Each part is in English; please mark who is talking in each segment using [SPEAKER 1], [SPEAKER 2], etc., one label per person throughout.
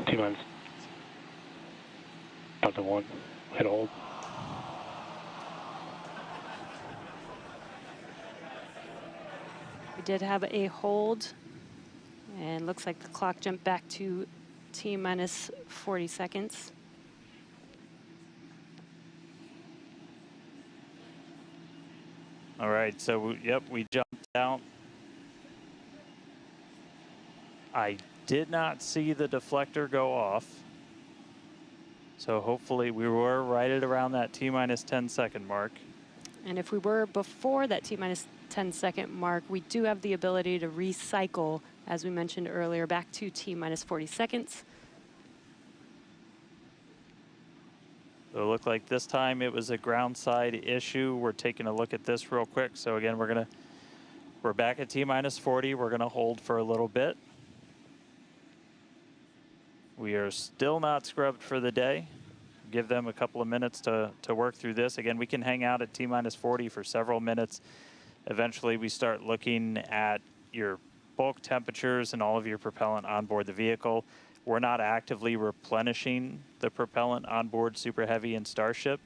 [SPEAKER 1] T minus 1, hit hold.
[SPEAKER 2] We did have a hold, and looks like the clock jumped back to T minus 40 seconds.
[SPEAKER 3] All right, so yep, we jumped out. I did not see the deflector go off. So hopefully we were right at around that T minus 10 second mark.
[SPEAKER 2] And if we were before that T minus 10 second mark, we do have the ability to recycle, as we mentioned earlier, back to T minus 40 seconds.
[SPEAKER 3] So it looked like this time it was a ground side issue. We're taking a look at this real quick. So again, we're back at T minus 40. We're gonna hold for a little bit. We are still not scrubbed for the day. Give them a couple of minutes to work through this. Again, we can hang out at T minus 40 for several minutes. Eventually, we start looking at your bulk temperatures and all of your propellant on board the vehicle. We're not actively replenishing the propellant on board Super Heavy and Starship.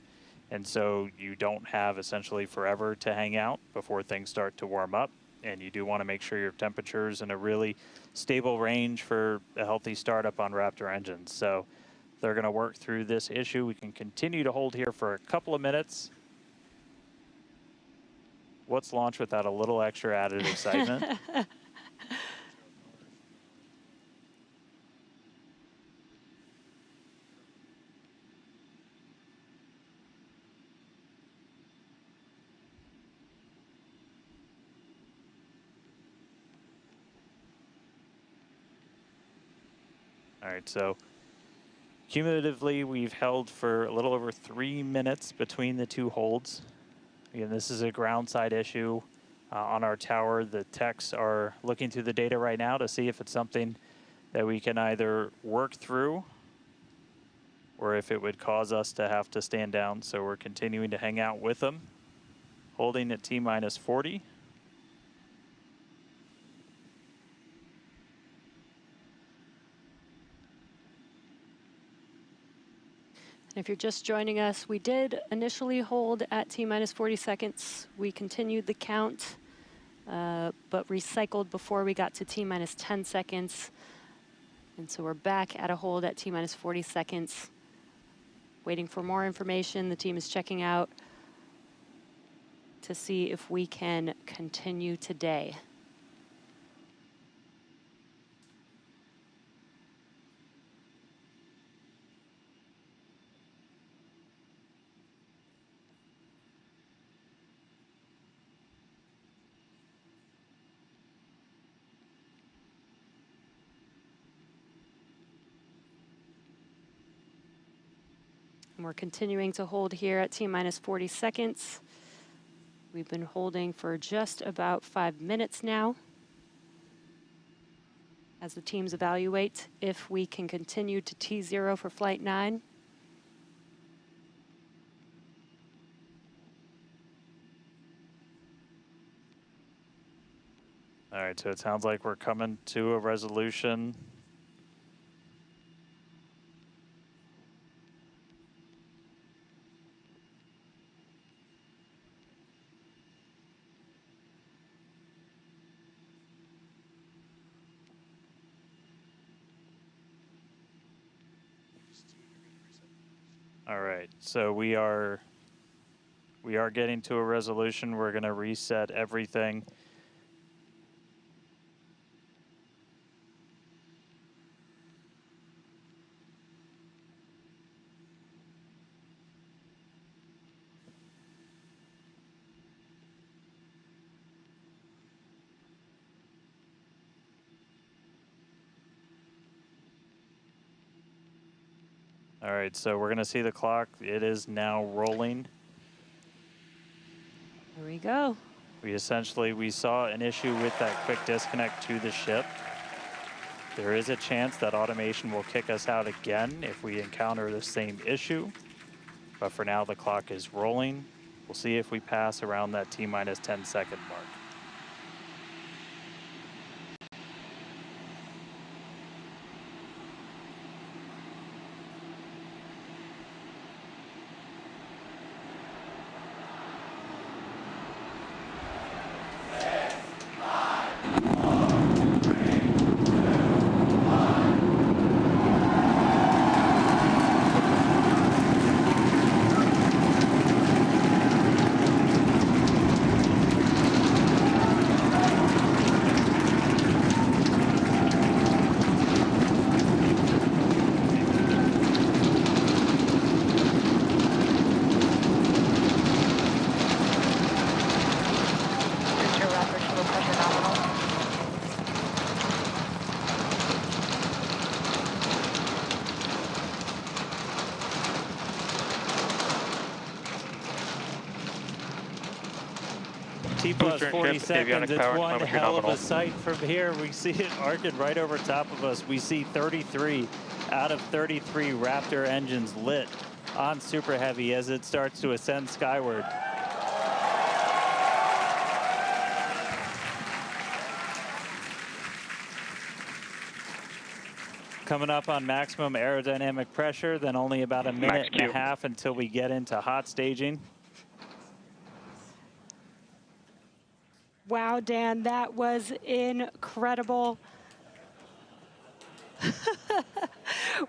[SPEAKER 3] And so you don't have essentially forever to hang out before things start to warm up. And you do want to make sure your temperature's in a really stable range for a healthy startup on Raptor engines. So they're going to work through this issue. We can continue to hold here for a couple of minutes. What's launch without a little extra added excitement? All right, so cumulatively, we've held for a little over 3 minutes between the two holds. Again, this is a ground side issue on our tower. The techs are looking through the data right now to see if it's something that we can either work through or if it would cause us to have to stand down. So we're continuing to hang out with them, holding at T minus 40.
[SPEAKER 2] If you're just joining us, we did initially hold at T minus 40 seconds. We continued the count, but recycled before we got to T minus 10 seconds. And so we're back at a hold at T minus 40 seconds. Waiting for more information. The team is checking out to see if we can continue today. And we're continuing to hold here at T minus 40 seconds. We've been holding for just about 5 minutes now as the teams evaluate if we can continue to T0 for flight 9.
[SPEAKER 3] All right, so it sounds like we're coming to a resolution. All right, so we are getting to a resolution. We're going to reset everything. All right, so we're going to see the clock. It is now rolling.
[SPEAKER 2] Here we go.
[SPEAKER 3] We saw an issue with that quick disconnect to the ship. There is a chance that automation will kick us out again if we encounter the same issue. But for now, the clock is rolling. We'll see if we pass around that T minus 10 second mark. T plus
[SPEAKER 1] Booster and
[SPEAKER 3] 40
[SPEAKER 1] ship,
[SPEAKER 3] seconds.
[SPEAKER 1] avionics
[SPEAKER 3] It's
[SPEAKER 1] power,
[SPEAKER 3] one
[SPEAKER 1] telemetry
[SPEAKER 3] hell of a
[SPEAKER 1] nominal.
[SPEAKER 3] sight from here. We see it arcing right over top of us. We see 33 out of 33 Raptor engines lit on Super Heavy as it starts to ascend skyward. Coming up on maximum aerodynamic pressure, then only about a minute and a half until we get into hot staging.
[SPEAKER 2] Wow, Dan, that was incredible.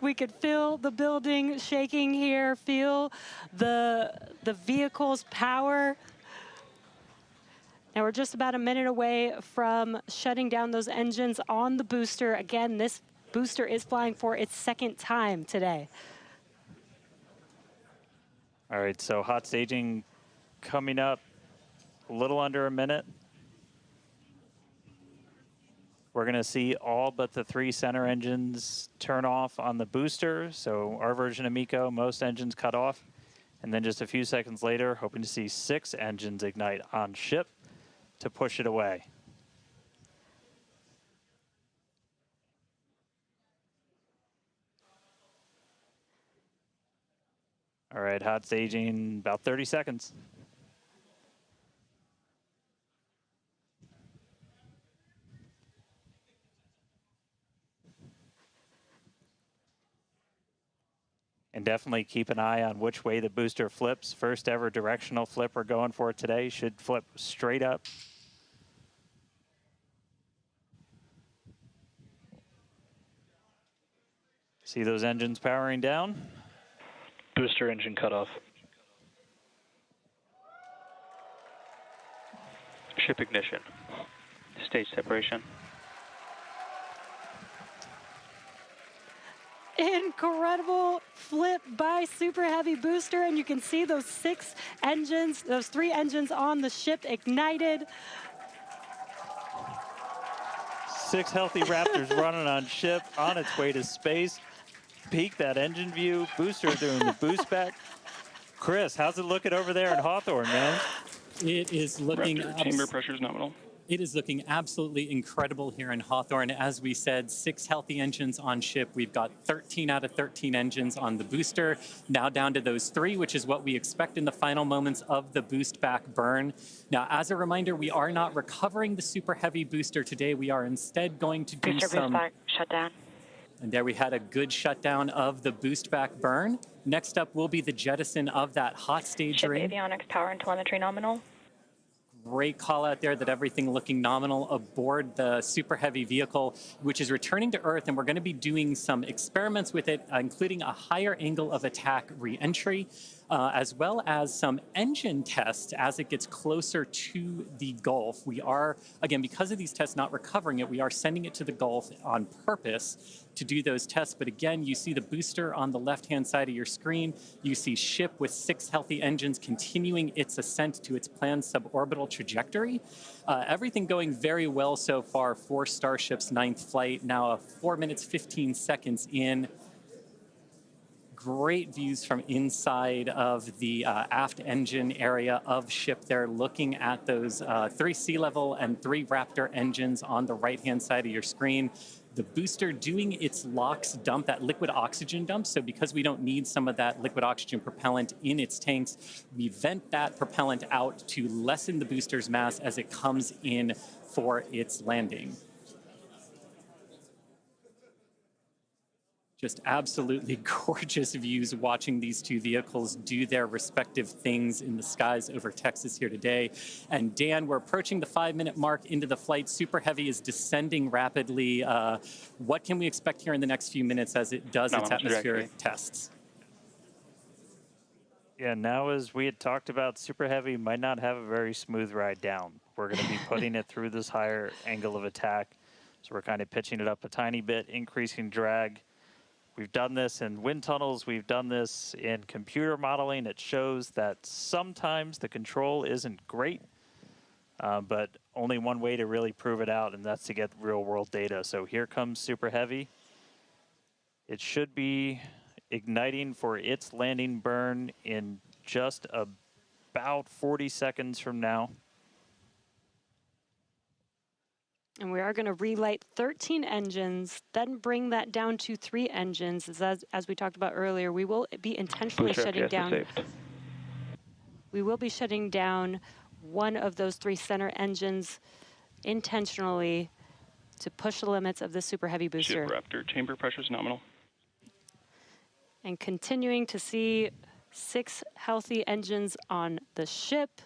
[SPEAKER 2] We could feel the building shaking here, feel the vehicle's power. Now we're just about a minute away from shutting down those engines on the booster. Again, this booster is flying for its second time today.
[SPEAKER 3] All right, so hot staging coming up a little under a minute. We're going to see all but the 3 center engines turn off on the booster. So our version of MECO, most engines cut off. And then just a few seconds later, hoping to see 6 engines ignite on ship to push it away. All right, hot staging, about 30 seconds. And definitely keep an eye on which way the booster flips. First ever directional flip we're going for today. Should flip straight up. See those engines powering down?
[SPEAKER 1] Booster engine cutoff. Ship ignition. Stage separation.
[SPEAKER 2] Incredible flip by Super Heavy booster, and you can see those 6 engines, those 3 engines on the ship ignited.
[SPEAKER 3] 6 healthy Raptors running on ship, on its way to space. Peek that engine view, booster doing the boost back. Chris, how's it looking over there in Hawthorne, man?
[SPEAKER 4] It is looking
[SPEAKER 1] chamber pressure is nominal.
[SPEAKER 4] It is looking absolutely incredible here in Hawthorne. As we said, 6 healthy engines on ship. We've got 13 out of 13 engines on the booster. Now down to those 3, which is what we expect in the final moments of the boost back burn. Now, as a reminder, we are not recovering the Super Heavy booster today. We are instead going to do some...
[SPEAKER 5] Boost back, shut down.
[SPEAKER 4] And there we had a good shutdown of the boost back burn. Next up will be the jettison of that hot stage
[SPEAKER 5] Ship
[SPEAKER 4] ring.
[SPEAKER 5] avionics, power, and telemetry nominal.
[SPEAKER 4] Great call out there that everything looking nominal aboard the Super Heavy vehicle, which is returning to Earth, and we're going to be doing some experiments with it, including a higher angle of attack re-entry, as well as some engine tests as it gets closer to the Gulf. We are, again, because of these tests not recovering it, we are sending it to the Gulf on purpose to do those tests. But again, you see the booster on the left-hand side of your screen. You see ship with 6 healthy engines continuing its ascent to its planned suborbital trajectory. Everything going very well so far for Starship's 9th flight. Now 4 minutes, 15 seconds in. Great views from inside of the aft engine area of ship there, looking at those 3 sea level and 3 Raptor engines on the right-hand side of your screen. The booster doing its LOX dump, that liquid oxygen dump. So because we don't need some of that liquid oxygen propellant in its tanks, we vent that propellant out to lessen the booster's mass as it comes in for its landing. Just absolutely gorgeous views watching these 2 vehicles do their respective things in the skies over Texas here today. And Dan, we're approaching the 5-minute mark into the flight. Super Heavy is descending rapidly. What can we expect here in the next few minutes as it does its atmospheric tests?
[SPEAKER 3] Yeah, now as we had talked about, Super Heavy might not have a very smooth ride down. We're going to be putting it through this higher angle of attack. So we're kind of pitching it up a tiny bit, increasing drag. We've done this in wind tunnels. We've done this in computer modeling. It shows that sometimes the control isn't great, but only one way to really prove it out, and that's to get real world data. So here comes Super Heavy. It should be igniting for its landing burn in just about 40 seconds from now.
[SPEAKER 2] And we are going to relight 13 engines, then bring that down to 3 engines. As we talked about earlier, we will be intentionally shutting down. We will be shutting down one of those 3 center engines intentionally to push the limits of the super heavy booster.
[SPEAKER 1] Ship Raptor, chamber pressure is nominal.
[SPEAKER 2] And continuing to see 6 healthy engines on the ship.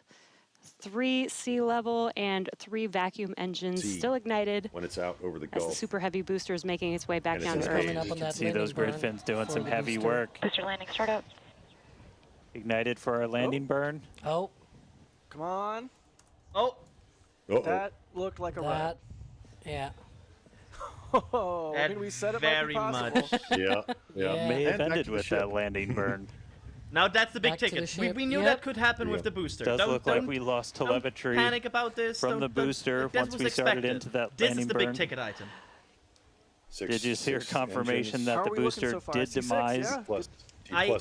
[SPEAKER 2] 3 sea level and 3 vacuum engines still ignited.
[SPEAKER 6] When it's out over the
[SPEAKER 2] as
[SPEAKER 6] Gulf.
[SPEAKER 2] the super heavy booster is making its way back down to Earth.
[SPEAKER 3] You can see those grid fins doing some heavy work.
[SPEAKER 5] Booster landing, start up.
[SPEAKER 3] Ignited for our landing burn.
[SPEAKER 7] Oh.
[SPEAKER 8] Come on.
[SPEAKER 7] Oh.
[SPEAKER 8] That looked like a run.
[SPEAKER 7] Yeah.
[SPEAKER 8] Oh, I mean, we said it
[SPEAKER 7] very
[SPEAKER 8] might be possible.
[SPEAKER 6] Yeah.
[SPEAKER 3] May have ended with that landing burn.
[SPEAKER 7] Now that's the big ticket. We knew that could happen with the booster.
[SPEAKER 3] Does look like we lost telemetry
[SPEAKER 7] panic about this.
[SPEAKER 3] from the booster once we started into that landing
[SPEAKER 7] This is the
[SPEAKER 3] burn.
[SPEAKER 7] big ticket item.
[SPEAKER 3] Did you hear confirmation that the booster did demise?
[SPEAKER 6] Plus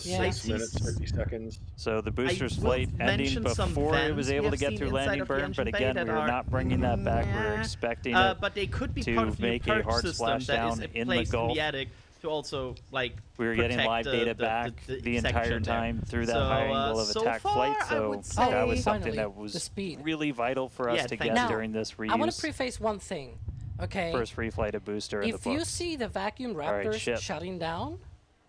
[SPEAKER 6] 6 minutes, 50 seconds.
[SPEAKER 3] So the booster's flight ending before it was able to get through landing burn, but again, we were not bringing that back. We were expecting it
[SPEAKER 7] but they could be
[SPEAKER 3] to
[SPEAKER 7] part of the
[SPEAKER 3] make a hard
[SPEAKER 7] system
[SPEAKER 3] splashdown
[SPEAKER 7] that is
[SPEAKER 3] in the
[SPEAKER 7] placed
[SPEAKER 3] Gulf.
[SPEAKER 7] in the attic to also like
[SPEAKER 3] We were getting live data back the entire time through that high angle of attack flight, so that was something that was really vital for us to get during this reuse.
[SPEAKER 9] I want to preface one thing, okay?
[SPEAKER 3] First reflighted booster in the
[SPEAKER 9] If
[SPEAKER 3] book.
[SPEAKER 9] you see the vacuum Raptors shutting down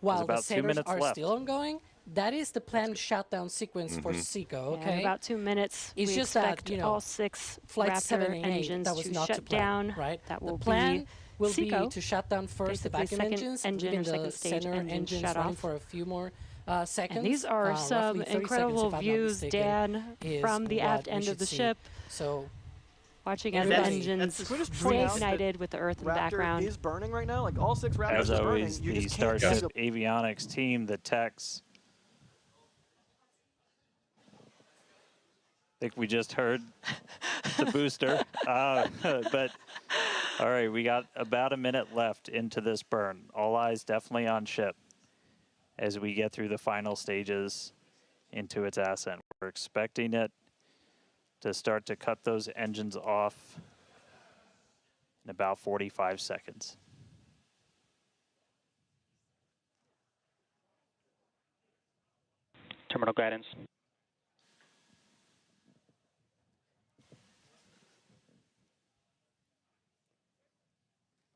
[SPEAKER 9] while the sailors are still ongoing, that is the planned shutdown sequence for Seiko, okay?
[SPEAKER 2] In about 2 minutes,
[SPEAKER 9] it's
[SPEAKER 2] we
[SPEAKER 9] just
[SPEAKER 2] expect
[SPEAKER 9] that, you know,
[SPEAKER 2] all 6
[SPEAKER 9] flight
[SPEAKER 2] Raptor
[SPEAKER 9] 7 and 8,
[SPEAKER 2] engines
[SPEAKER 9] that was
[SPEAKER 2] to
[SPEAKER 9] not
[SPEAKER 2] shut
[SPEAKER 9] the plan,
[SPEAKER 2] down.
[SPEAKER 9] right?
[SPEAKER 2] That will
[SPEAKER 9] the plan
[SPEAKER 2] be
[SPEAKER 9] will
[SPEAKER 2] Seiko,
[SPEAKER 9] be to shut down first the vacuum engines,
[SPEAKER 2] engine
[SPEAKER 9] leaving the
[SPEAKER 2] stage
[SPEAKER 9] center engines
[SPEAKER 2] shut
[SPEAKER 9] running
[SPEAKER 2] off.
[SPEAKER 9] for a few more seconds.
[SPEAKER 2] And these are some
[SPEAKER 9] roughly 30
[SPEAKER 2] incredible
[SPEAKER 9] seconds, if I'm not
[SPEAKER 2] views,
[SPEAKER 9] mistaken,
[SPEAKER 2] Dan,
[SPEAKER 9] is
[SPEAKER 2] from the
[SPEAKER 9] what
[SPEAKER 2] aft
[SPEAKER 9] we
[SPEAKER 2] end of
[SPEAKER 9] should
[SPEAKER 2] the
[SPEAKER 9] see.
[SPEAKER 2] ship.
[SPEAKER 9] So,
[SPEAKER 2] Watching as the engines stay ignited with the Earth in the background.
[SPEAKER 8] Is burning right now, like all 6 Raptors
[SPEAKER 3] As
[SPEAKER 8] are burning.
[SPEAKER 3] always,
[SPEAKER 8] You
[SPEAKER 3] the
[SPEAKER 8] just can't
[SPEAKER 3] Starship avionics team, the techs. I think we just heard the booster. But, all right, we got about a minute left into this burn. All eyes definitely on ship as we get through the final stages into its ascent. We're expecting it to start to cut those engines off in about 45 seconds.
[SPEAKER 1] Terminal guidance.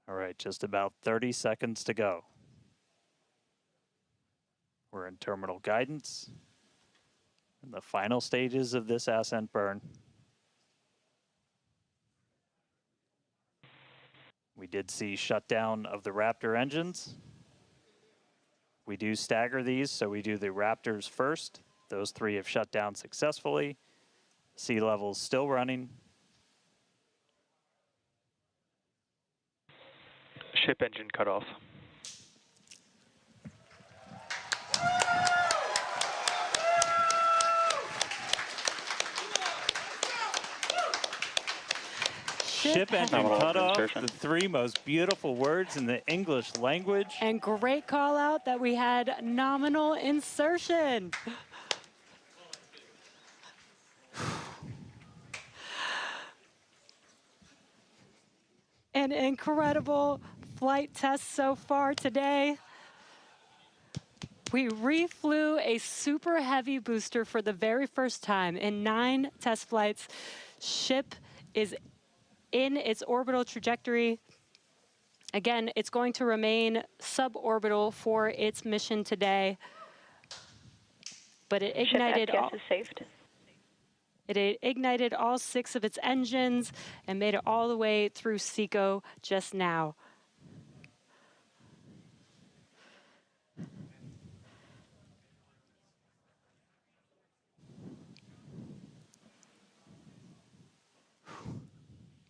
[SPEAKER 3] All right, just about 30 seconds to go. We're in terminal guidance in the final stages of this ascent burn. We did see shutdown of the Raptor engines. We do stagger these, so we do the Raptors first. Those 3 have shut down successfully. Sea level's still running.
[SPEAKER 1] Ship engine cut off.
[SPEAKER 3] Ship engine cut off, the 3 most beautiful words in the English language.
[SPEAKER 2] And great call out that we had nominal insertion. An incredible flight test so far today. We reflew a super heavy booster for the very first time in 9 test flights. Ship is in its orbital trajectory. Again, it's going to remain suborbital for its mission today. But it ignited all, it ignited all 6 of its engines and made it all the way through Seiko just now.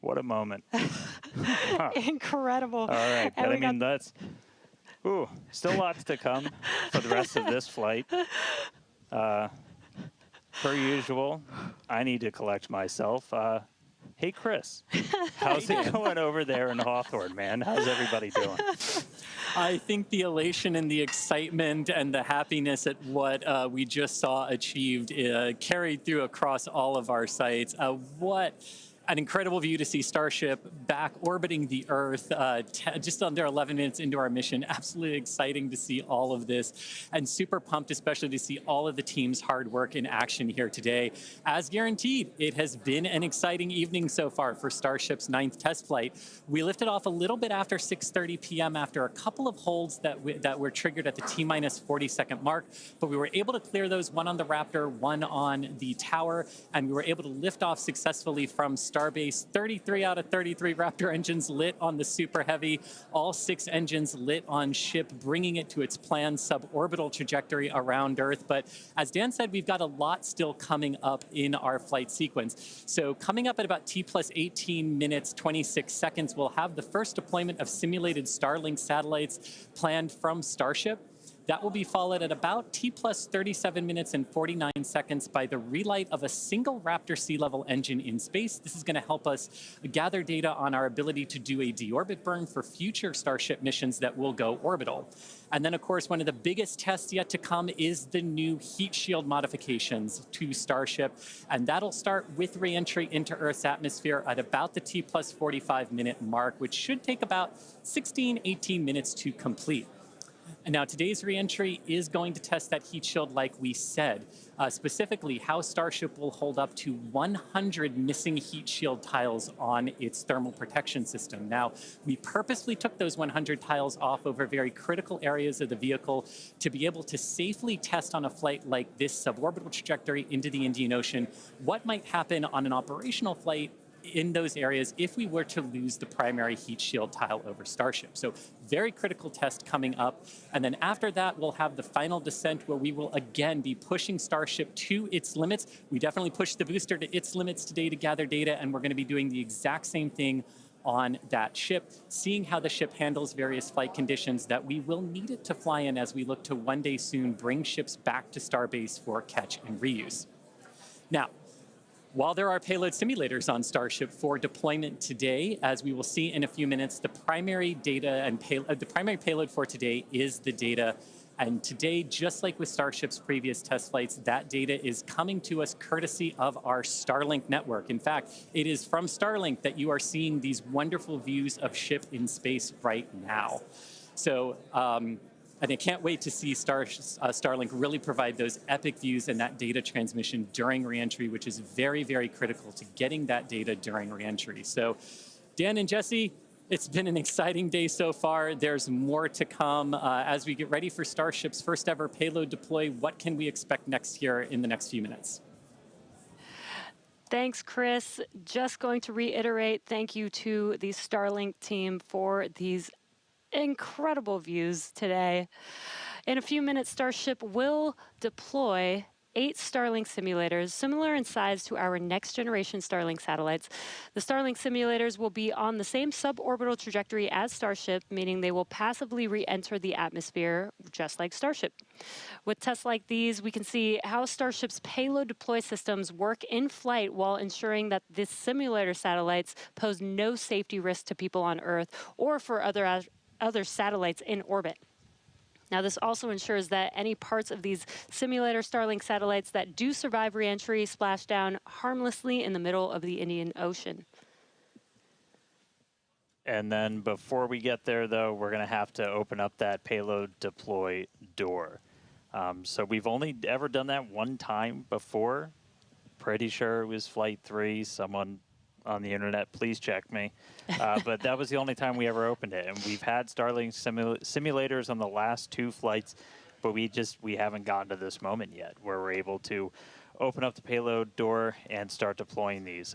[SPEAKER 3] What a moment.
[SPEAKER 2] Incredible.
[SPEAKER 3] All right, but I mean, that's, still lots to come for the rest of this flight. Per usual, I need to collect myself. Hey, Chris, how's it going over there in Hawthorne, man? How's everybody doing?
[SPEAKER 4] I think the elation and the excitement and the happiness at what we just saw achieved carried through across all of our sites. What An incredible view to see Starship back orbiting the Earth just under 11 minutes into our mission. Absolutely exciting to see all of this, and super pumped especially to see all of the team's hard work in action here today. As guaranteed, it has been an exciting evening so far for Starship's 9th test flight. We lifted off a little bit after 6:30 p.m. after a couple of holds that were triggered at the T-minus 40-second mark, but we were able to clear those, one on the Raptor, one on the tower, and we were able to lift off successfully from Starbase. 33 out of 33 Raptor engines lit on the Super Heavy, all 6 engines lit on ship, bringing it to its planned suborbital trajectory around Earth. But as Dan said, we've got a lot still coming up in our flight sequence. So coming up at about T plus 18 minutes, 26 seconds, we'll have the first deployment of simulated Starlink satellites planned from Starship. That will be followed at about T plus 37 minutes and 49 seconds by the relight of a single Raptor sea level engine in space. This is going to help us gather data on our ability to do a deorbit burn for future Starship missions that will go orbital. And then, of course, one of the biggest tests yet to come is the new heat shield modifications to Starship. And that'll start with re-entry into Earth's atmosphere at about the T plus 45-minute mark, which should take about 16, 18 minutes to complete. And now today's reentry is going to test that heat shield like we said, specifically how Starship will hold up to 100 missing heat shield tiles on its thermal protection system. Now, we purposely took those 100 tiles off over very critical areas of the vehicle to be able to safely test on a flight like this suborbital trajectory into the Indian Ocean what might happen on an operational flight in those areas if we were to lose the primary heat shield tile over Starship. So very critical test coming up. And then after that, we'll have the final descent where we will again be pushing Starship to its limits. We definitely pushed the booster to its limits today to gather data, and we're going to be doing the exact same thing on that ship, seeing how the ship handles various flight conditions that we will need it to fly in as we look to one day soon bring ships back to Starbase for catch and reuse. Now, while there are payload simulators on Starship for deployment today, as we will see in a few minutes, the primary data and the primary payload for today is the data. And today, just like with Starship's previous test flights, that data is coming to us courtesy of our Starlink network. In fact, it is from Starlink that you are seeing these wonderful views of ship in space right now. So, and I can't wait to see Starlink really provide those epic views and that data transmission during reentry, which is very, very critical to getting that data during reentry. So, Dan and Jesse, it's been an exciting day so far. There's more to come as we get ready for Starship's first ever payload deploy. What can we expect next here in the next few minutes?
[SPEAKER 2] Thanks, Chris. Just going to reiterate, thank you to the Starlink team for these incredible views today. In a few minutes, Starship will deploy 8 Starlink simulators, similar in size to our next generation Starlink satellites. The Starlink simulators will be on the same suborbital trajectory as Starship, meaning they will passively re-enter the atmosphere, just like Starship. With tests like these, we can see how Starship's payload deploy systems work in flight while ensuring that the simulator satellites pose no safety risk to people on Earth or for other satellites in orbit. Now, this also ensures that any parts of these simulator Starlink satellites that do survive reentry splash down harmlessly in the middle of the Indian Ocean.
[SPEAKER 3] And then before we get there, though, we're going to have to open up that payload deploy door. So we've only ever done that one time before. Pretty sure it was Flight 3. Someone on the internet, please check me. But that was the only time we ever opened it. And we've had Starlink simulators on the last 2 flights, but we haven't gotten to this moment yet where we're able to open up the payload door and start deploying these.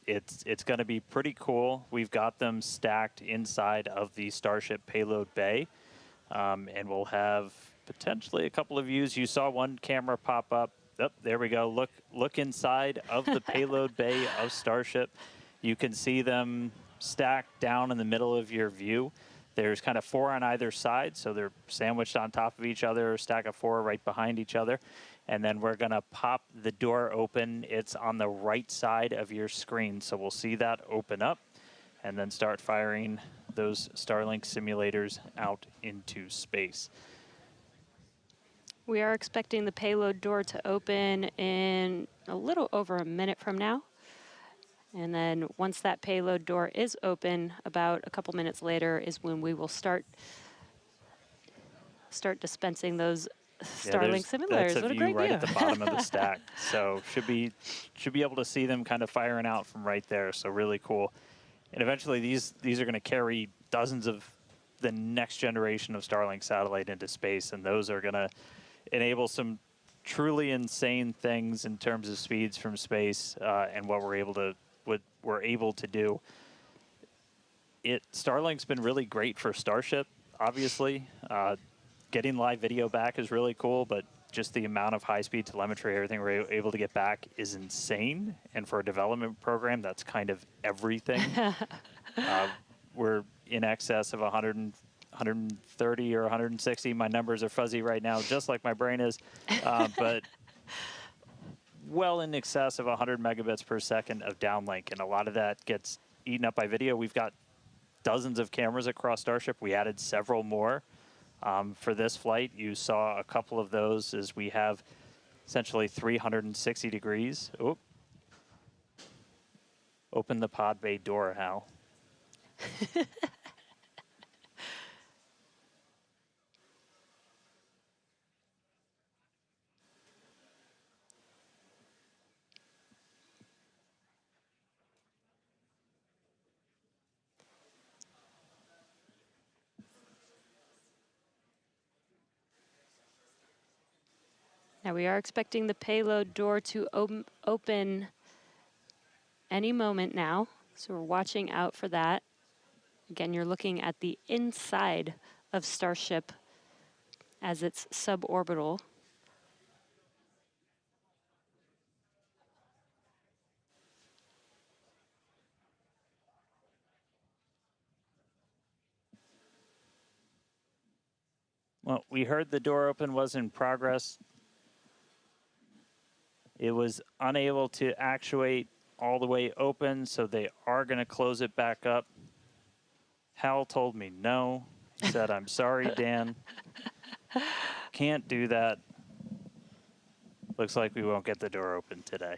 [SPEAKER 3] It's going to be pretty cool. We've got them stacked inside of the Starship payload bay, and we'll have potentially a couple of views. You saw one camera pop up. Oh, there we go. Look inside of the payload bay of Starship. You can see them stacked down in the middle of your view. There's kind of 4 on either side, so they're sandwiched on top of each other, a stack of 4 right behind each other. And then we're going to pop the door open. It's on the right side of your screen, so we'll see that open up and then start firing those Starlink simulators out into space.
[SPEAKER 2] We are expecting the payload door to open in a little over a minute from now. And then once that payload door is open, about a couple minutes later is when we will start dispensing those Starlink similars.
[SPEAKER 3] That's a
[SPEAKER 2] what a
[SPEAKER 3] view
[SPEAKER 2] great
[SPEAKER 3] right
[SPEAKER 2] view.
[SPEAKER 3] at the bottom of the stack. So should be able to see them kind of firing out from right there. So really cool. And eventually these are going to carry dozens of the next generation of Starlink satellite into space, and those are going to enable some truly insane things in terms of speeds from space and what we're able to do. Starlink's been really great for Starship, obviously. Getting live video back is really cool, but just the amount of high-speed telemetry, everything we're able to get back is insane. And for a development program, that's kind of everything. We're in excess of 130 or 160. My numbers are fuzzy right now, just like my brain is. But well in excess of 100 megabits per second of downlink. And a lot of that gets eaten up by video. We've got dozens of cameras across Starship. We added several more. For this flight, you saw a couple of those as we have essentially 360 degrees. Oop. Open the pod bay door, Hal.
[SPEAKER 2] Now we are expecting the payload door to open any moment now, so we're watching out for that. Again, you're looking at the inside of Starship as it's suborbital.
[SPEAKER 3] Well, we heard the door open was in progress. It was unable to actuate all the way open, so they are going to close it back up. Hal told me no. He said, I'm sorry, Dan. Can't do that. Looks like we won't get the door open today.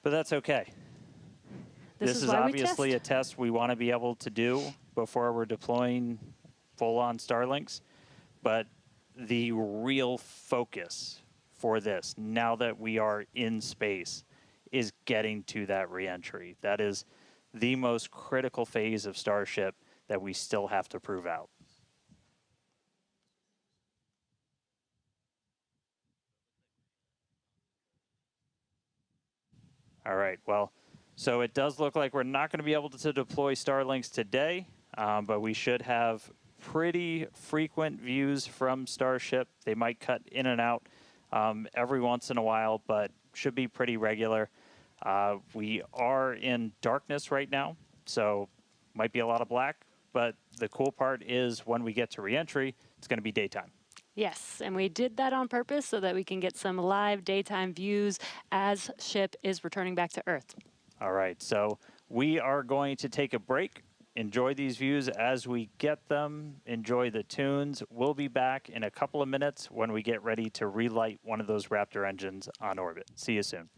[SPEAKER 3] But that's okay. This is obviously a test we want to be able to do before we're deploying full-on Starlinks. But the real focus for this, now that we are in space, is getting to that reentry. That is the most critical phase of Starship that we still have to prove out. All right, well, so it does look like we're not going to be able to deploy Starlinks today, but we should have pretty frequent views from Starship. They might cut in and out every once in a while, but should be pretty regular. We are in darkness right now, so might be a lot of black, but the cool part is when we get to reentry, it's going to be daytime.
[SPEAKER 2] Yes, and we did that on purpose so that we can get some live daytime views as ship is returning back to Earth.
[SPEAKER 3] All right, so we are going to take a break. Enjoy these views as we get them. Enjoy the tunes. We'll be back in a couple of minutes when we get ready to relight one of those Raptor engines on orbit. See you soon.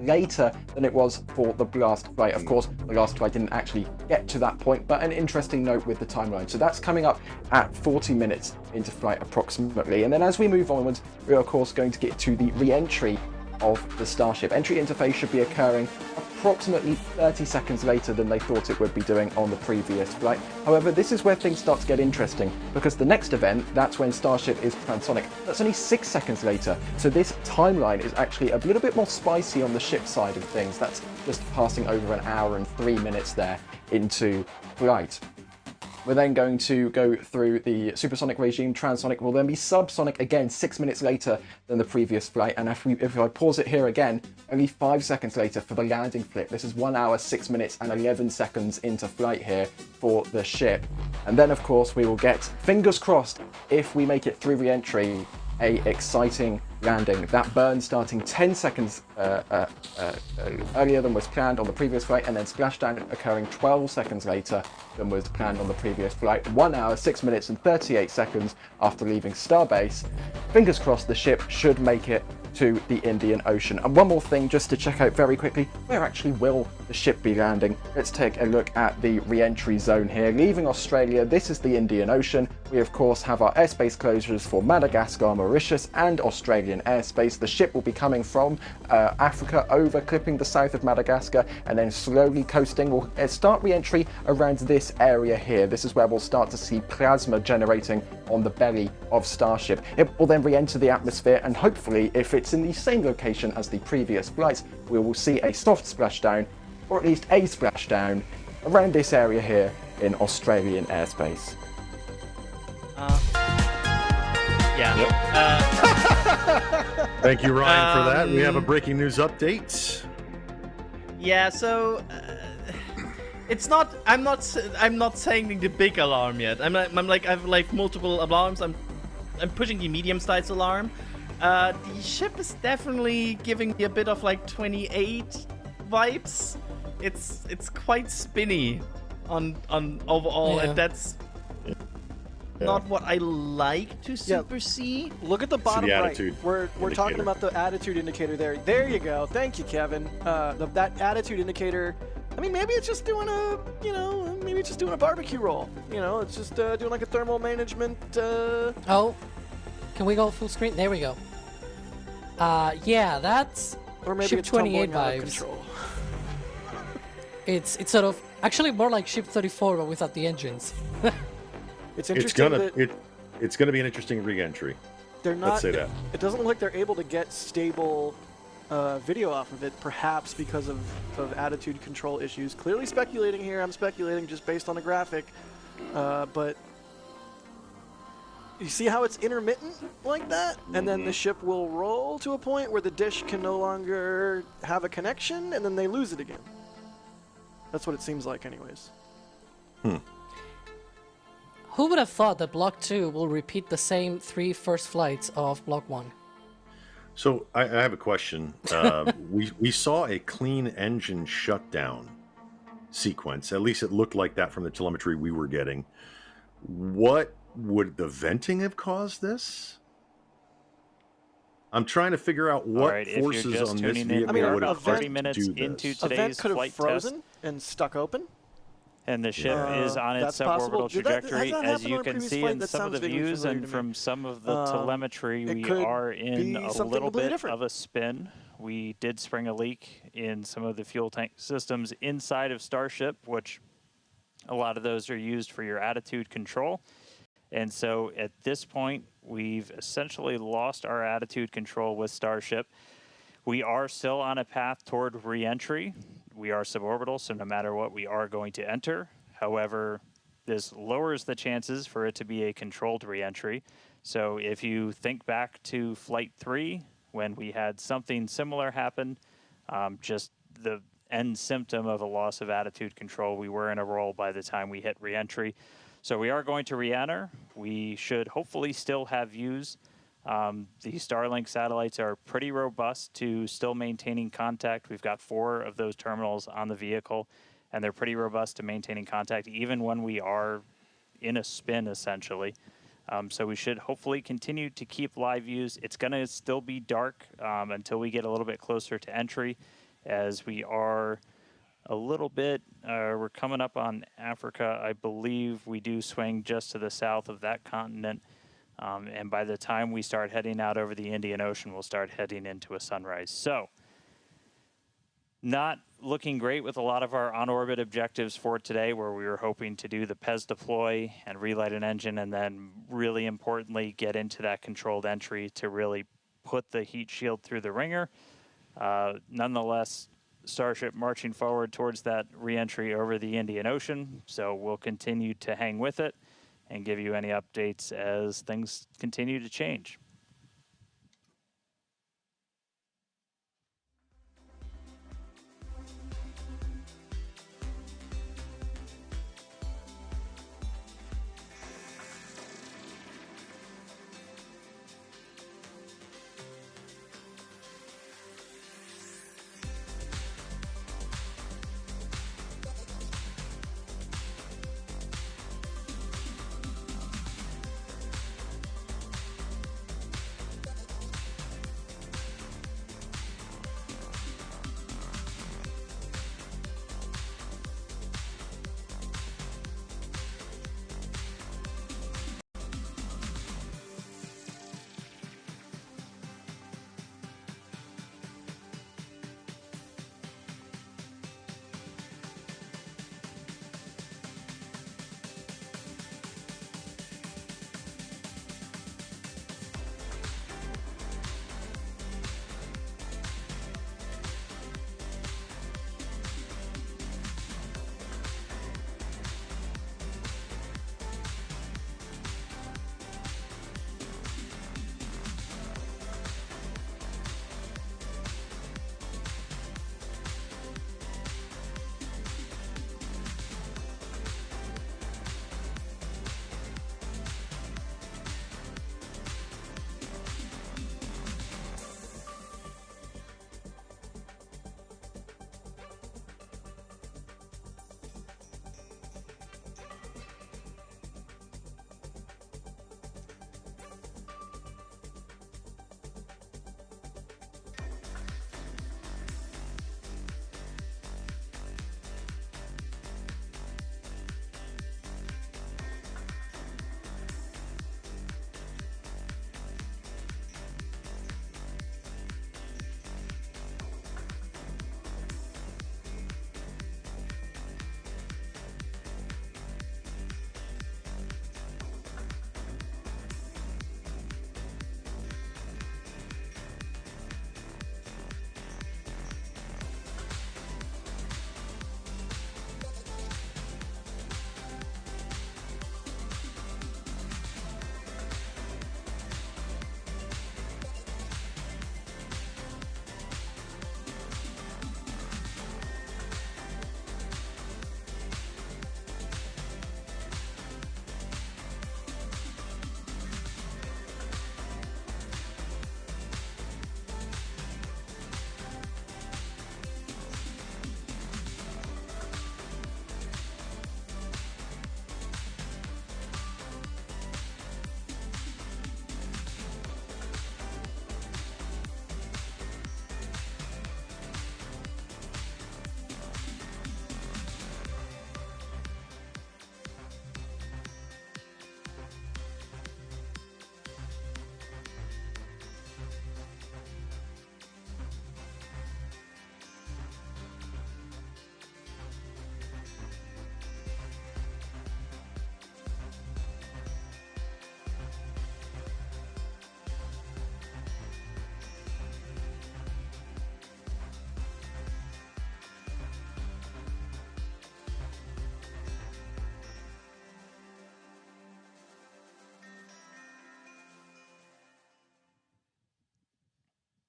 [SPEAKER 10] later than it was for the last flight. Of course, the last flight didn't actually get to that point, but an interesting note with the timeline. So that's coming up at 40 minutes into flight approximately. And then as we move onwards, we're of course going to get to the re-entry of the Starship. Entry interface should be occurring approximately 30 seconds later than they thought it would be doing on the previous flight. However, this is where things start to get interesting, because the next event, that's when Starship is transonic. That's only 6 seconds later, so this timeline is actually a little bit more spicy on the ship side of things. That's just passing over an hour and 3 minutes there into flight. We're then going to go through the supersonic regime. Transonic will then be subsonic again 6 minutes later than the previous flight. And if I pause it here again, only 5 seconds later for the landing flip. This is 1 hour, 6 minutes and 11 seconds into flight here for the ship. And then of course we will get, fingers crossed, if we make it through re-entry, a exciting landing. That burn starting 10 seconds earlier than was planned on the previous flight, and then splashdown occurring 12 seconds later than was planned on the previous flight. 1 hour, 6 minutes and 38 seconds after leaving Starbase. Fingers crossed the ship should make it to the Indian Ocean. And one more thing just to check out very quickly, where actually will the ship be landing? Let's take a look at the re-entry zone here. Leaving Australia, this is the Indian Ocean. We of course have our airspace closures for Madagascar, Mauritius and Australian airspace. The ship will be coming from Africa over, clipping the south of Madagascar and then slowly coasting. We'll start re-entry around this area here. This is where we'll start to see plasma generating on the belly of Starship. It will then re-enter the atmosphere, and hopefully if it's in the same location as the previous flights, we will see a soft splashdown, or at least a splashdown, around this area here in Australian airspace.
[SPEAKER 7] Yeah.
[SPEAKER 6] Yep. Thank you, Ryan, for that. We have a breaking news update.
[SPEAKER 7] Yeah, so it's not. I'm not saying the big alarm yet. I'm like I have like multiple alarms. I'm pushing the medium-sized alarm. The ship is definitely giving me a bit of like 28 vibes. It's quite spinny on overall, and that's not what I like to super see.
[SPEAKER 8] Look at the bottom right. We're talking about the attitude indicator there. There you go. Thank you, Kevin. That attitude indicator. I mean, maybe it's just doing a, maybe it's just doing a barbecue roll. It's just doing like a thermal management.
[SPEAKER 9] Oh, can we go full screen? There we go. Yeah, that's
[SPEAKER 8] or maybe
[SPEAKER 9] ship
[SPEAKER 8] it's
[SPEAKER 9] 28
[SPEAKER 8] out of
[SPEAKER 9] vibes.
[SPEAKER 8] Control.
[SPEAKER 9] It's sort of actually more like ship 34, but without the engines.
[SPEAKER 8] It's interesting.
[SPEAKER 6] It's gonna be an interesting re-entry.
[SPEAKER 8] They're not.
[SPEAKER 6] Let's say that.
[SPEAKER 8] It doesn't look like they're able to get stable video off of it, perhaps because of attitude control issues. Clearly speculating here. I'm speculating just based on the graphic, but you see how it's intermittent like that, and then the ship will roll to a point where the dish can no longer have a connection, and then they lose it again. That's what it seems like, anyways.
[SPEAKER 9] Who would have thought that Block 2 will repeat the same 3 first flights of Block 1?
[SPEAKER 6] So I have a question. We saw a clean engine shutdown sequence. At least it looked like that from the telemetry we were getting. What would the venting have caused this? I'm trying to figure out what forces on this vehicle would have
[SPEAKER 3] 30 minutes into today's flight test
[SPEAKER 8] and stuck open.
[SPEAKER 3] And the ship is on its suborbital trajectory, as you can see in some of the views and from some of the telemetry. We are in a little bit of a spin. We did spring a leak in some of the fuel tank systems inside of Starship, which a lot of those are used for your attitude control. And so at this point, we've essentially lost our attitude control with Starship. We are still on a path toward re-entry. We are suborbital, so no matter what, we are going to enter. However, this lowers the chances for it to be a controlled re-entry. So if you think back to Flight 3, when we had something similar happen, just the end symptom of a loss of attitude control, we were in a roll by the time we hit re-entry. So we are going to re-enter. We should hopefully still have views. The Starlink satellites are pretty robust to still maintaining contact. We've got 4 of those terminals on the vehicle, and they're pretty robust to maintaining contact, even when we are in a spin, essentially. So we should hopefully continue to keep live views. It's going to still be dark until we get a little bit closer to entry. as we are a little bit, we're coming up on Africa. I believe we do swing just to the south of that continent. And by the time we start heading out over the Indian Ocean, we'll start heading into a sunrise. So, not looking great with a lot of our on-orbit objectives for today, where we were hoping to do the PEZ deploy and relight an engine, and then really importantly get into that controlled entry to really put the heat shield through the ringer. Nonetheless, Starship marching forward towards that re-entry over the Indian Ocean, so we'll continue to hang with it and give you any updates as things continue to change.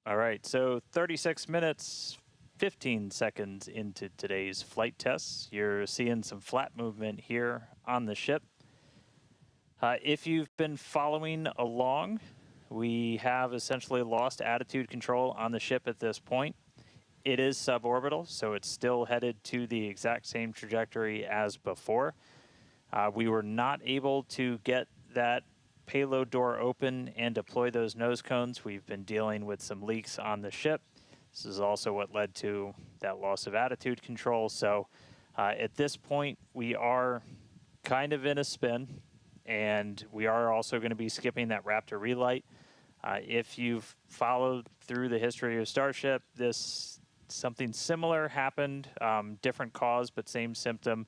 [SPEAKER 3] All right, so 36 minutes, 15 seconds into today's flight tests. You're seeing some flat movement here on the ship. If you've been following along, we have essentially lost attitude control on the ship at this point. It is suborbital, so it's still headed to the exact same trajectory as before. We were not able to get that payload door open and deploy those nose cones. We've been dealing with some leaks on the ship. This is also what led to that loss of attitude control. So at this point, we are kind of in a spin, and we are also going to be skipping that Raptor relight. If you've followed through the history of Starship, something similar happened, different cause, but same symptom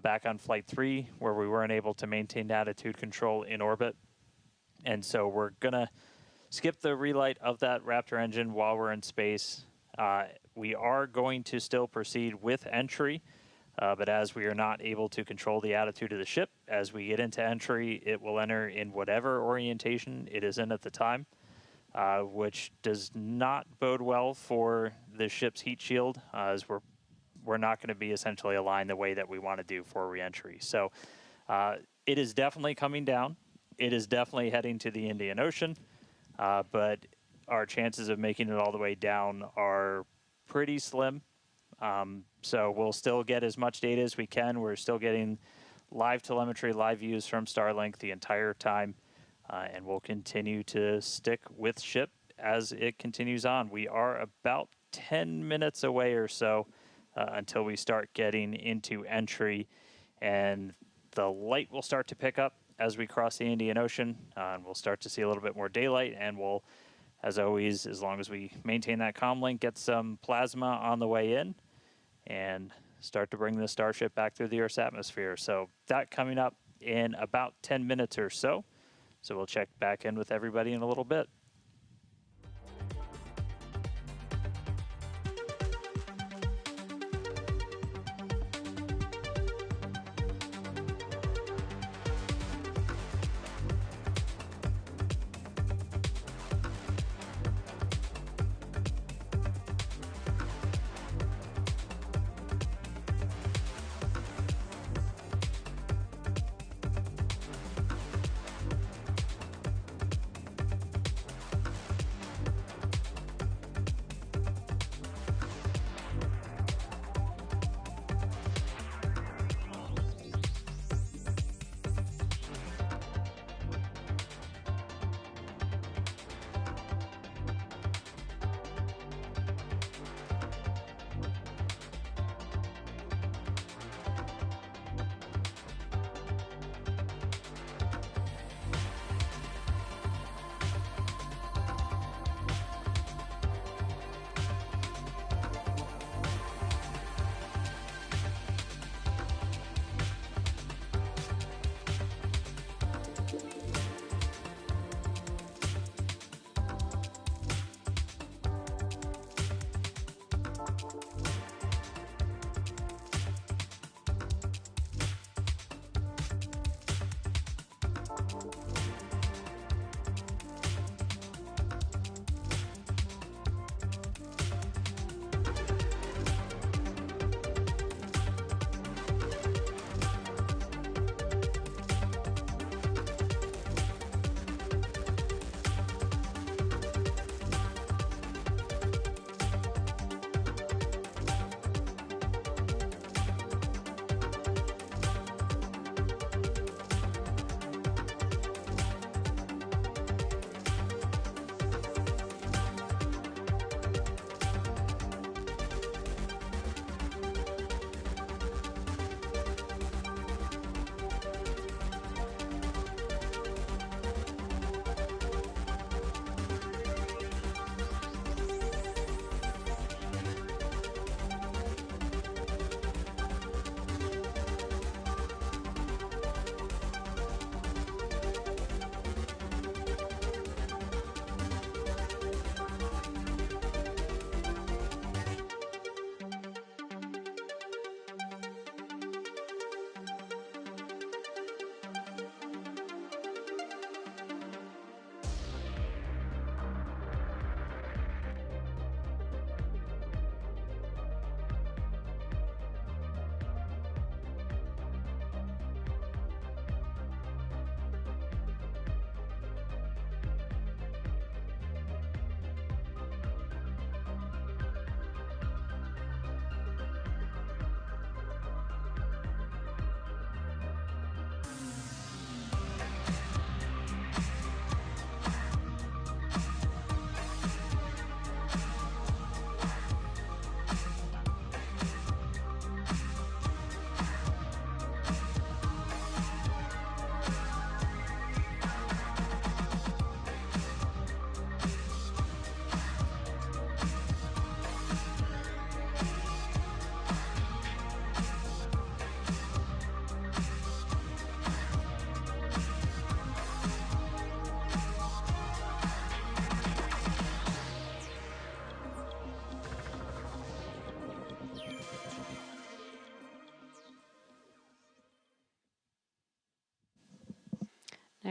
[SPEAKER 3] back on Flight 3, where we weren't able to maintain attitude control in orbit. And so we're going to skip the relight of that Raptor engine while we're in space. We are going to still proceed with entry, but as we are not able to control the attitude of the ship, as we get into entry, it will enter in whatever orientation it is in at the time, which does not bode well for the ship's heat shield, as we're not going to be essentially aligned the way that we want to do for re-entry. So it is definitely coming down. It is definitely heading to the Indian Ocean, but our chances of making it all the way down are pretty slim. So we'll still get as much data as we can. We're still getting live telemetry, live views from Starlink the entire time, and we'll continue to stick with ship as it continues on. We are about 10 minutes away or so until we start getting into entry, and the light will start to pick up as we cross the Indian Ocean, and we'll start to see a little bit more daylight, and we'll, as always, as long as we maintain that comm link, get some plasma on the way in and start to bring the Starship back through the Earth's atmosphere. So that coming up in about 10 minutes or so. So we'll check back in with everybody in a little bit.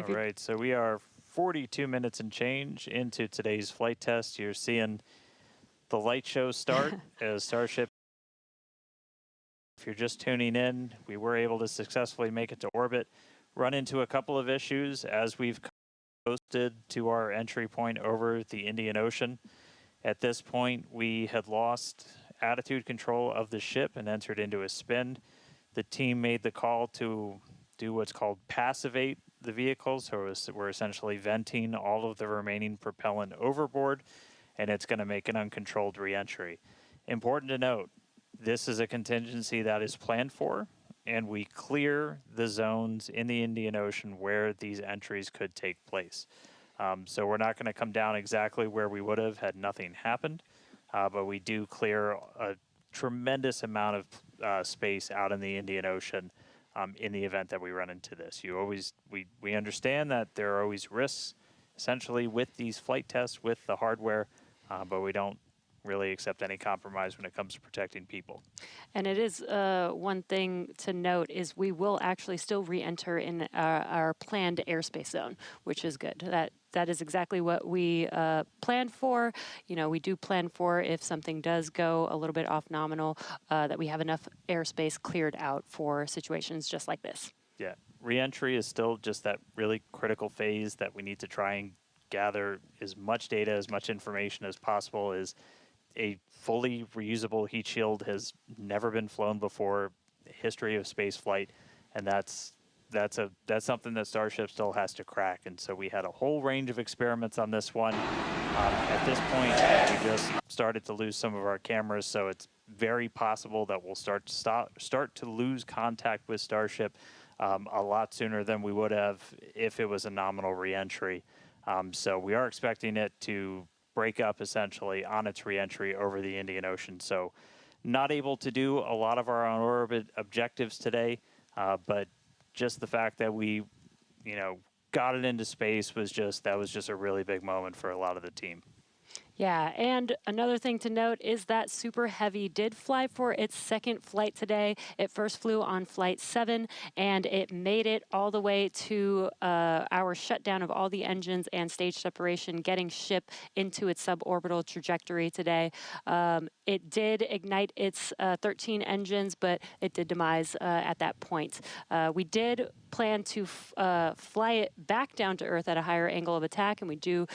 [SPEAKER 3] All right, so we are 42 minutes and change into today's flight test. You're seeing the light show start as Starship. If you're just tuning in, we were able to successfully make it to orbit, run into a couple of issues as we've coasted to our entry point over the Indian Ocean. At this point, we had lost attitude control of the ship and entered into a spin. The team made the call to do what's called passivate the vehicle, so we're essentially venting all of the remaining propellant overboard, and it's going to make an uncontrolled reentry. Important to note, this is a contingency that is planned for, and we clear the zones in the Indian Ocean where these entries could take place. So we're not going to come down exactly where we would have had nothing happened, but we do clear a tremendous amount of space out in the Indian Ocean in the event that we run into this. We understand that there are always risks, essentially, with these flight tests, with the hardware, but we don't really accept any compromise when it comes to protecting people.
[SPEAKER 2] And it is one thing to note is we will actually still re-enter in our planned airspace zone, which is good. That is exactly what we planned for. You know, we do plan for if something does go a little bit off nominal, that we have enough airspace cleared out for situations just like this. Yeah,
[SPEAKER 3] re-entry is still just that really critical phase that we need to try and gather as much data, as much information as possible. Is a fully reusable heat shield has never been flown before, history of space flight, and that's something that Starship still has to crack. And so we had a whole range of experiments on this one. At this point, we just started to lose some of our cameras, so it's very possible that we'll start to lose contact with Starship a lot sooner than we would have if it was a nominal reentry. So we are expecting it to break up essentially on its reentry over the Indian Ocean. So not able to do a lot of our on-orbit objectives today, but just the fact that we, got it into space was just a really big moment for a lot of the team.
[SPEAKER 2] Yeah, and another thing to note is that Super Heavy did fly for its second flight today. It first flew on flight 7, and it made it all the way to our shutdown of all the engines and stage separation, getting ship into its suborbital trajectory today. It did ignite its 13 engines, but it did demise at that point. We did plan to fly it back down to Earth at a higher angle of attack, and we do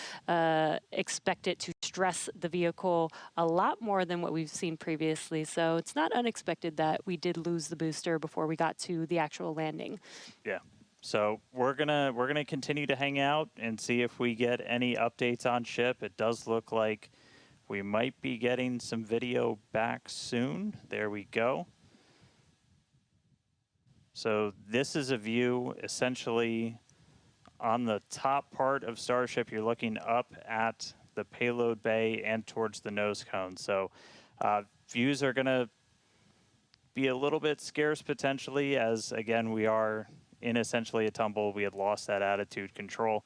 [SPEAKER 2] expect it to stress the vehicle a lot more than what we've seen previously. So it's not unexpected that we did lose the booster before we got to the actual landing.
[SPEAKER 3] Yeah. So we're gonna continue to hang out and see if we get any updates on ship. It does look like we might be getting some video back soon. There we go. So this is a view essentially on the top part of Starship. You're looking up at the payload bay and towards the nose cone. So views are going to be a little bit scarce potentially, as again we are in essentially a tumble. We had lost that attitude control.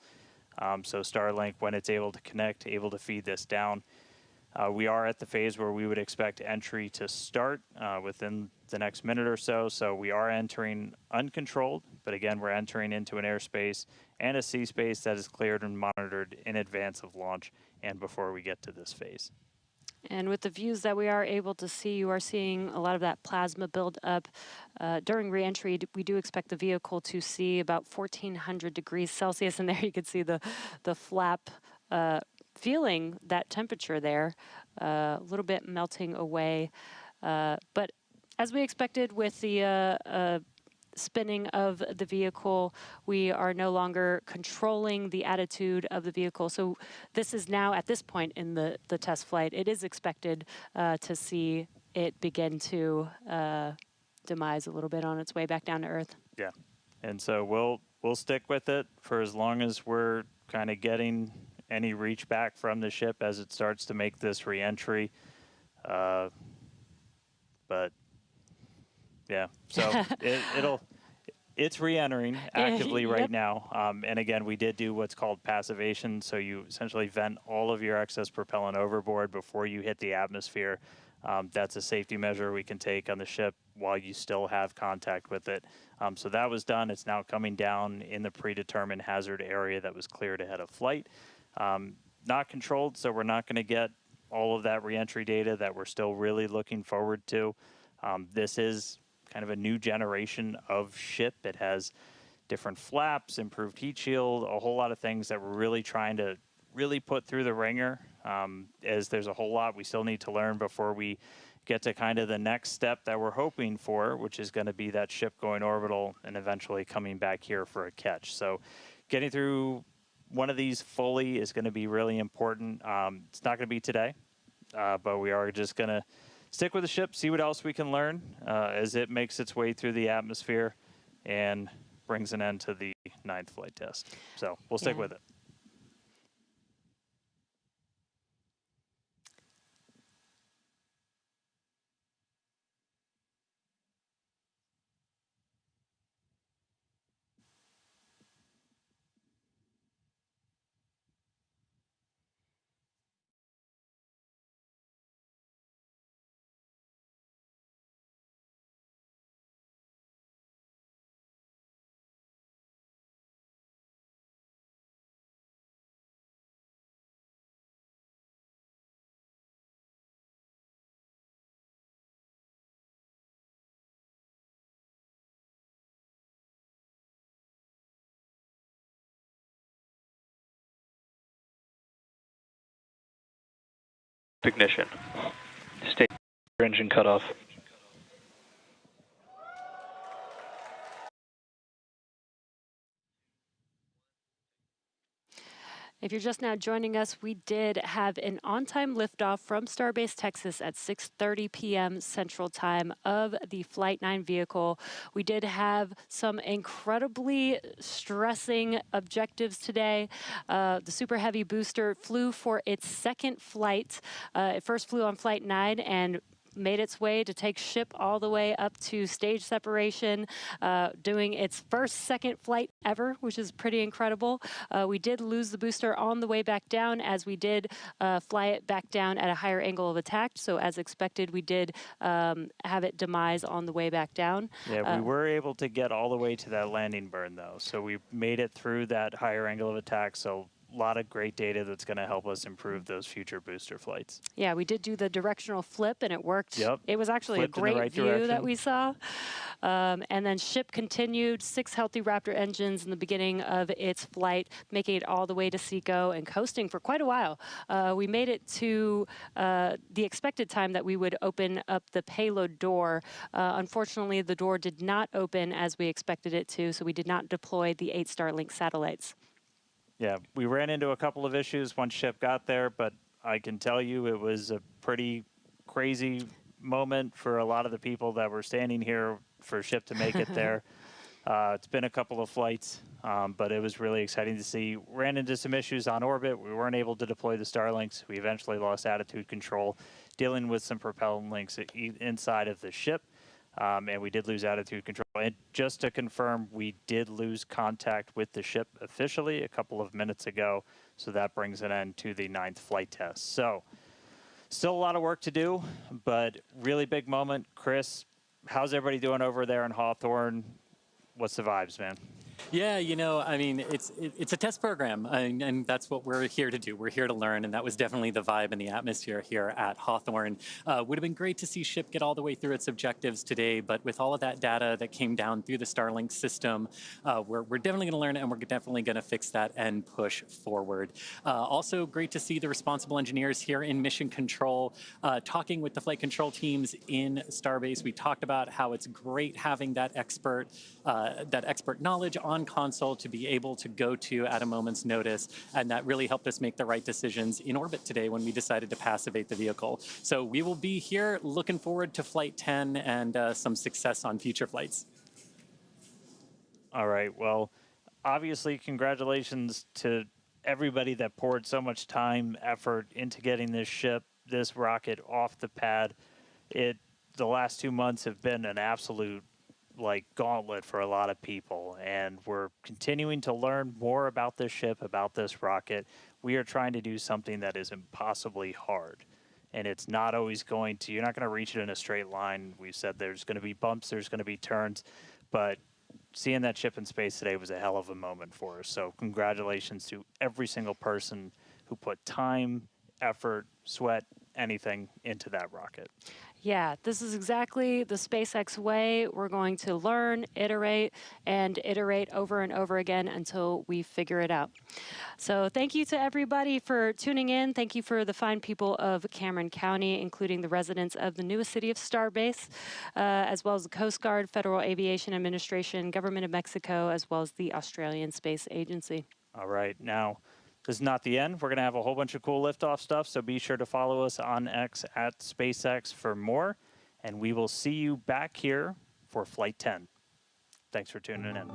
[SPEAKER 3] So Starlink, when it's able to connect, able to feed this down. We are at the phase where we would expect entry to start within the next minute or so. So we are entering uncontrolled, but again, we're entering into an airspace and a sea space that is cleared and monitored in advance of launch and before we get to this phase.
[SPEAKER 2] And with the views that we are able to see, you are seeing a lot of that plasma build up. During reentry, we do expect the vehicle to see about 1400 degrees Celsius, and there you can see the flap feeling that temperature there, a little bit melting away. But as we expected with the spinning of the vehicle, we are no longer controlling the attitude of the vehicle. So this is now, at this point in the test flight, it is expected to see it begin to demise a little bit on its way back down to Earth.
[SPEAKER 3] Yeah, and so we'll stick with it for as long as we're kind of getting any reach back from the ship as it starts to make this reentry. But yeah, so it's re-entering actively right now. And again, we did do what's called passivation. So you essentially vent all of your excess propellant overboard before you hit the atmosphere. That's a safety measure we can take on the ship while you still have contact with it. So that was done. It's now coming down in the predetermined hazard area that was cleared ahead of flight. Not controlled, so we're not going to get all of that reentry data that we're still really looking forward to. This is kind of a new generation of ship. It has different flaps, improved heat shield, a whole lot of things that we're really trying to really put through the ringer, as there's a whole lot we still need to learn before we get to kind of the next step that we're hoping for, which is going to be that ship going orbital and eventually coming back here for a catch. So getting through one of these fully is going to be really important. It's not going to be today, but we are just going to stick with the ship, see what else we can learn as it makes its way through the atmosphere and brings an end to the 9th flight test. So we'll stick with it.
[SPEAKER 1] Ignition. State engine cutoff.
[SPEAKER 2] If you're just now joining us, we did have an on-time liftoff from Starbase, Texas at 6:30 p.m. Central Time of the Flight 9 vehicle. We did have some incredibly stressing objectives today. The Super Heavy booster flew for its second flight. It first flew on Flight 9 and made its way to take ship all the way up to stage separation, doing its second flight ever, which is pretty incredible. We did lose the booster on the way back down, as we did fly it back down at a higher angle of attack. So as expected, we did have it demise on the way back down.
[SPEAKER 3] Yeah, we were able to get all the way to that landing burn, though. So we made it through that higher angle of attack. So a lot of great data that's going to help us improve those future booster flights.
[SPEAKER 2] Yeah, we did do the directional flip, and it worked.
[SPEAKER 3] Yep.
[SPEAKER 2] It was actually
[SPEAKER 3] Flipped
[SPEAKER 2] a great
[SPEAKER 3] right
[SPEAKER 2] view
[SPEAKER 3] direction.
[SPEAKER 2] that we saw. And then ship continued, 6 healthy Raptor engines in the beginning of its flight, making it all the way to Seco and coasting for quite a while. We made it to the expected time that we would open up the payload door. Unfortunately, the door did not open as we expected it to, so we did not deploy the 8 Starlink satellites.
[SPEAKER 3] Yeah, we ran into a couple of issues once ship got there, but I can tell you it was a pretty crazy moment for a lot of the people that were standing here for ship to make it there. It's been a couple of flights, but it was really exciting to see. Ran into some issues on orbit. We weren't able to deploy the Starlinks. We eventually lost attitude control, dealing with some propellant links inside of the ship. And we did lose attitude control. And just to confirm, we did lose contact with the ship officially a couple of minutes ago. So that brings an end to the 9th flight test. So still a lot of work to do, but really big moment. Chris, how's everybody doing over there in Hawthorne? What's the vibes, man?
[SPEAKER 4] Yeah, you know, I mean, it's a test program, and that's what we're here to do. We're here to learn, and that was definitely the vibe and the atmosphere here at Hawthorne. Would have been great to see ship get all the way through its objectives today, but with all of that data that came down through the Starlink system, we're definitely going to learn it, and we're definitely going to fix that and push forward. Also, great to see the responsible engineers here in mission control, talking with the flight control teams in Starbase. We talked about how it's great having that expert knowledge on console to be able to go to at a moment's notice, and that really helped us make the right decisions in orbit today when we decided to passivate the vehicle. So we will be here looking forward to Flight 10 and some success on future flights.
[SPEAKER 3] All right, well, obviously congratulations to everybody that poured so much time, effort into getting this ship, this rocket off the pad. The last 2 months have been an absolute gauntlet for a lot of people, and we're continuing to learn more about this ship, about this rocket. We are trying to do something that is impossibly hard, and it's not always going to, you're not going to reach it in a straight line. We said there's going to be bumps, there's going to be turns, but seeing that ship in space today was a hell of a moment for us. So congratulations to every single person who put time, effort, sweat, anything into that rocket.
[SPEAKER 2] Yeah, this is exactly the SpaceX way. We're going to learn, iterate, and iterate over and over again until we figure it out. So thank you to everybody for tuning in. Thank you for the fine people of Cameron County, including the residents of the newest city of Starbase, as well as the Coast Guard, Federal Aviation Administration, Government of Mexico, as well as the Australian Space Agency.
[SPEAKER 3] All right, now, this is not the end. We're going to have a whole bunch of cool liftoff stuff, so be sure to follow us on X at SpaceX for more, and we will see you back here for Flight 10. Thanks for tuning in.